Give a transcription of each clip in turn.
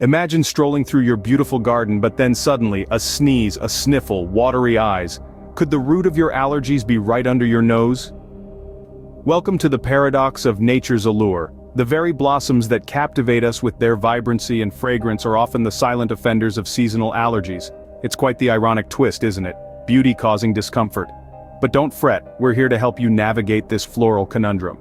Imagine strolling through your beautiful garden but then suddenly a sneeze, a sniffle, watery eyes. Could the root of your allergies be right under your nose? Welcome to the paradox of nature's allure. The very blossoms that captivate us with their vibrancy and fragrance are often the silent offenders of seasonal allergies. It's quite the ironic twist, isn't it? Beauty causing discomfort. But don't fret, we're here to help you navigate this floral conundrum.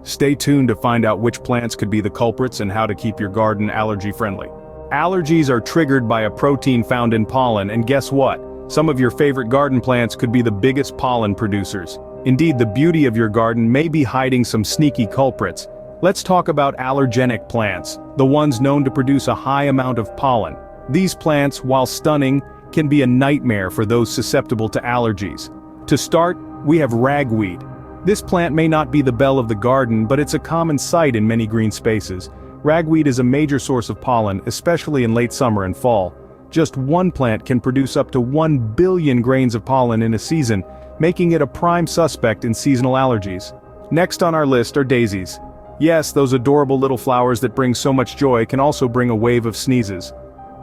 Stay tuned to find out which plants could be the culprits and how to keep your garden allergy-friendly. Allergies are triggered by a protein found in pollen, and guess what? Some of your favorite garden plants could be the biggest pollen producers. Indeed, the beauty of your garden may be hiding some sneaky culprits. Let's talk about allergenic plants, the ones known to produce a high amount of pollen. These plants, while stunning, can be a nightmare for those susceptible to allergies. To start, we have ragweed. This plant may not be the belle of the garden, but it's a common sight in many green spaces. Ragweed is a major source of pollen, especially in late summer and fall. Just one plant can produce up to 1 billion grains of pollen in a season, making it a prime suspect in seasonal allergies. Next on our list are daisies. Yes, those adorable little flowers that bring so much joy can also bring a wave of sneezes.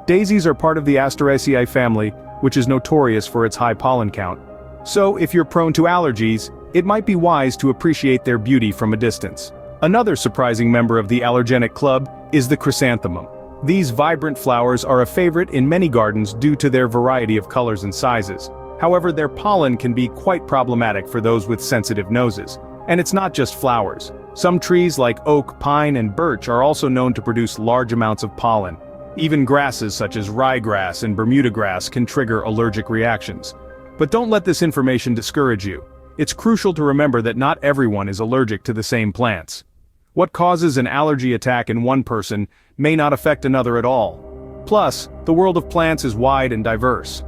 Daisies are part of the Asteraceae family, which is notorious for its high pollen count. So, if you're prone to allergies, it might be wise to appreciate their beauty from a distance. Another surprising member of the allergenic club is the chrysanthemum. These vibrant flowers are a favorite in many gardens due to their variety of colors and sizes. However, their pollen can be quite problematic for those with sensitive noses. And it's not just flowers. Some trees like oak, pine, and birch are also known to produce large amounts of pollen. Even grasses such as ryegrass and Bermuda grass can trigger allergic reactions. But don't let this information discourage you. It's crucial to remember that not everyone is allergic to the same plants. What causes an allergy attack in one person may not affect another at all. Plus, the world of plants is wide and diverse.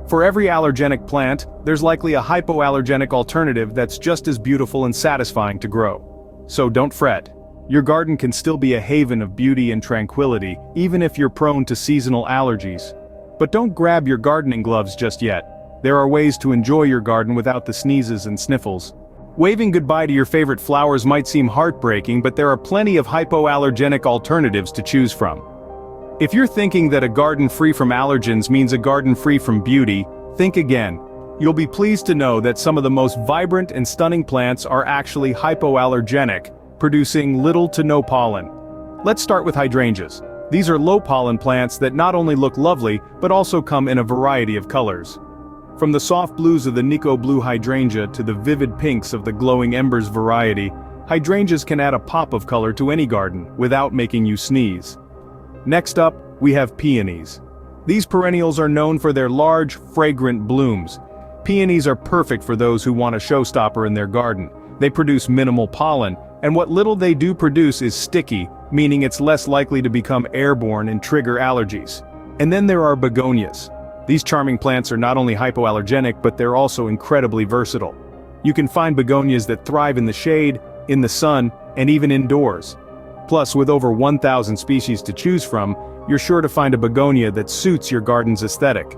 For every allergenic plant, there's likely a hypoallergenic alternative that's just as beautiful and satisfying to grow. So don't fret. Your garden can still be a haven of beauty and tranquility, even if you're prone to seasonal allergies. But don't grab your gardening gloves just yet. There are ways to enjoy your garden without the sneezes and sniffles. Waving goodbye to your favorite flowers might seem heartbreaking, but there are plenty of hypoallergenic alternatives to choose from. If you're thinking that a garden free from allergens means a garden free from beauty, think again. You'll be pleased to know that some of the most vibrant and stunning plants are actually hypoallergenic, producing little to no pollen. Let's start with hydrangeas. These are low pollen plants that not only look lovely, but also come in a variety of colors. From the soft blues of the Nico blue hydrangea to the vivid pinks of the glowing embers variety, hydrangeas can add a pop of color to any garden, without making you sneeze. Next up, we have peonies. These perennials are known for their large, fragrant blooms. Peonies are perfect for those who want a showstopper in their garden. They produce minimal pollen, and what little they do produce is sticky, meaning it's less likely to become airborne and trigger allergies. And then there are begonias. These charming plants are not only hypoallergenic, but they're also incredibly versatile. You can find begonias that thrive in the shade, in the sun, and even indoors. Plus, with over 1,000 species to choose from, you're sure to find a begonia that suits your garden's aesthetic.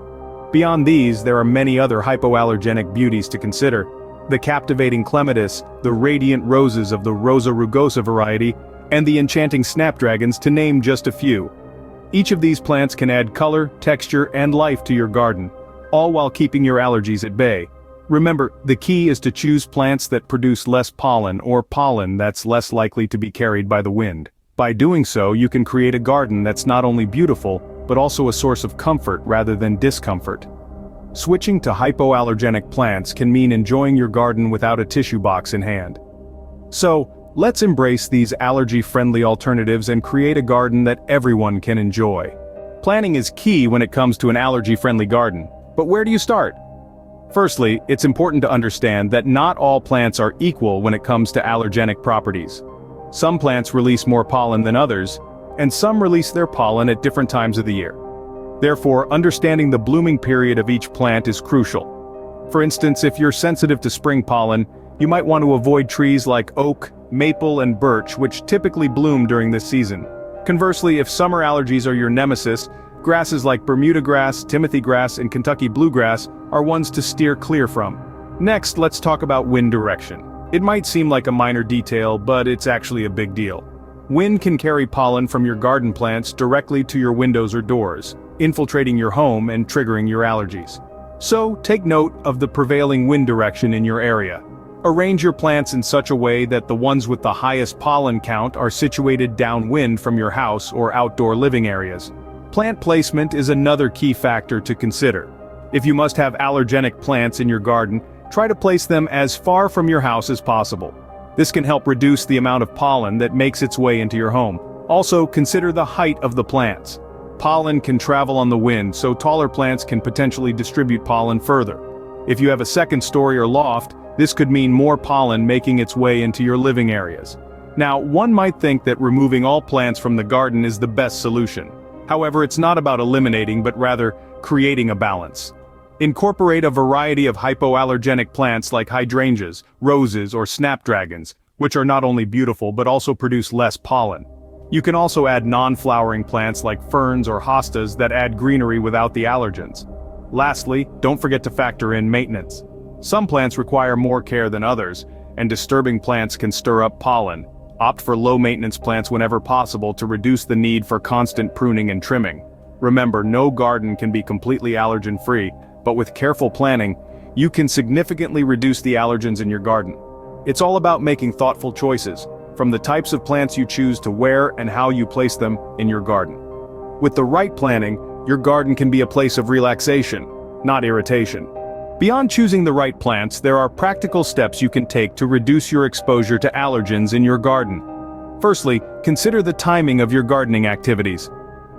Beyond these, there are many other hypoallergenic beauties to consider. The captivating clematis, the radiant roses of the Rosa rugosa variety, and the enchanting snapdragons, to name just a few. Each of these plants can add color, texture, and life to your garden, all while keeping your allergies at bay. Remember, the key is to choose plants that produce less pollen, or pollen that's less likely to be carried by the wind. By doing so, you can create a garden that's not only beautiful, but also a source of comfort rather than discomfort. Switching to hypoallergenic plants can mean enjoying your garden without a tissue box in hand. So, let's embrace these allergy-friendly alternatives and create a garden that everyone can enjoy. Planning is key when it comes to an allergy-friendly garden, but where do you start? Firstly, it's important to understand that not all plants are equal when it comes to allergenic properties. Some plants release more pollen than others, and some release their pollen at different times of the year. Therefore, understanding the blooming period of each plant is crucial. For instance, if you're sensitive to spring pollen, you might want to avoid trees like oak, maple, and birch, which typically bloom during this season. Conversely, if summer allergies are your nemesis, grasses like Bermuda grass, Timothy grass, and Kentucky bluegrass are ones to steer clear from. Next, let's talk about wind direction. It might seem like a minor detail, but it's actually a big deal. Wind can carry pollen from your garden plants directly to your windows or doors, infiltrating your home and triggering your allergies. So, take note of the prevailing wind direction in your area. Arrange your plants in such a way that the ones with the highest pollen count are situated downwind from your house or outdoor living areas. Plant placement is another key factor to consider. If you must have allergenic plants in your garden, try to place them as far from your house as possible. This can help reduce the amount of pollen that makes its way into your home. Also, consider the height of the plants. Pollen can travel on the wind, so taller plants can potentially distribute pollen further. If you have a second story or loft, this could mean more pollen making its way into your living areas. Now, one might think that removing all plants from the garden is the best solution. However, it's not about eliminating but rather creating a balance. Incorporate a variety of hypoallergenic plants like hydrangeas, roses, or snapdragons, which are not only beautiful but also produce less pollen. You can also add non-flowering plants like ferns or hostas that add greenery without the allergens. Lastly, don't forget to factor in maintenance. Some plants require more care than others, and disturbing plants can stir up pollen. Opt for low-maintenance plants whenever possible to reduce the need for constant pruning and trimming. Remember, no garden can be completely allergen-free, but with careful planning, you can significantly reduce the allergens in your garden. It's all about making thoughtful choices, from the types of plants you choose to where and how you place them in your garden. With the right planning, your garden can be a place of relaxation, not irritation. Beyond choosing the right plants, there are practical steps you can take to reduce your exposure to allergens in your garden. Firstly, consider the timing of your gardening activities.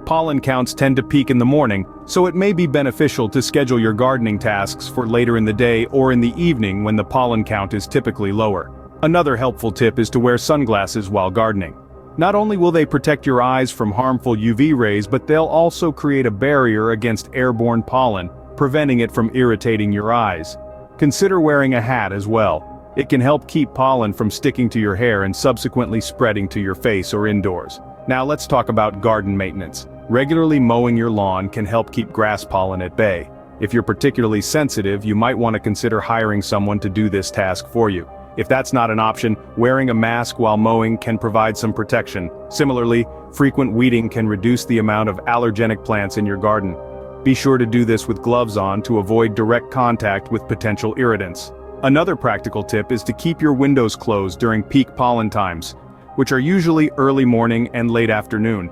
Pollen counts tend to peak in the morning, so it may be beneficial to schedule your gardening tasks for later in the day or in the evening when the pollen count is typically lower. Another helpful tip is to wear sunglasses while gardening. Not only will they protect your eyes from harmful UV rays, but they'll also create a barrier against airborne pollen, preventing it from irritating your eyes. Consider wearing a hat as well. It can help keep pollen from sticking to your hair and subsequently spreading to your face or indoors. Now let's talk about garden maintenance. Regularly mowing your lawn can help keep grass pollen at bay. If you're particularly sensitive, you might want to consider hiring someone to do this task for you. If that's not an option, wearing a mask while mowing can provide some protection. Similarly, frequent weeding can reduce the amount of allergenic plants in your garden. Be sure to do this with gloves on to avoid direct contact with potential irritants. Another practical tip is to keep your windows closed during peak pollen times, which are usually early morning and late afternoon.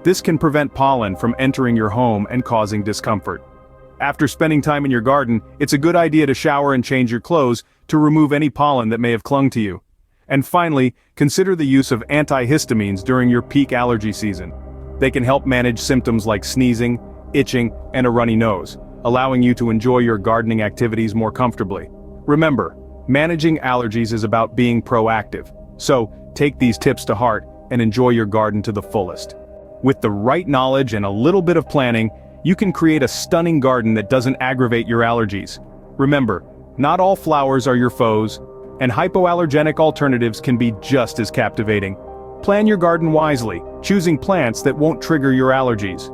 This can prevent pollen from entering your home and causing discomfort. After spending time in your garden, it's a good idea to shower and change your clothes to remove any pollen that may have clung to you. And finally, consider the use of antihistamines during your peak allergy season. They can help manage symptoms like sneezing, itching, and a runny nose, allowing you to enjoy your gardening activities more comfortably. Remember, managing allergies is about being proactive. So, take these tips to heart and enjoy your garden to the fullest. With the right knowledge and a little bit of planning, you can create a stunning garden that doesn't aggravate your allergies. Remember, not all flowers are your foes, and hypoallergenic alternatives can be just as captivating. Plan your garden wisely, choosing plants that won't trigger your allergies.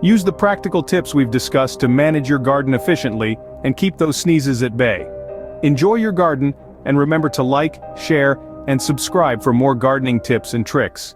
Use the practical tips we've discussed to manage your garden efficiently and keep those sneezes at bay. Enjoy your garden, and remember to like, share, and subscribe for more gardening tips and tricks.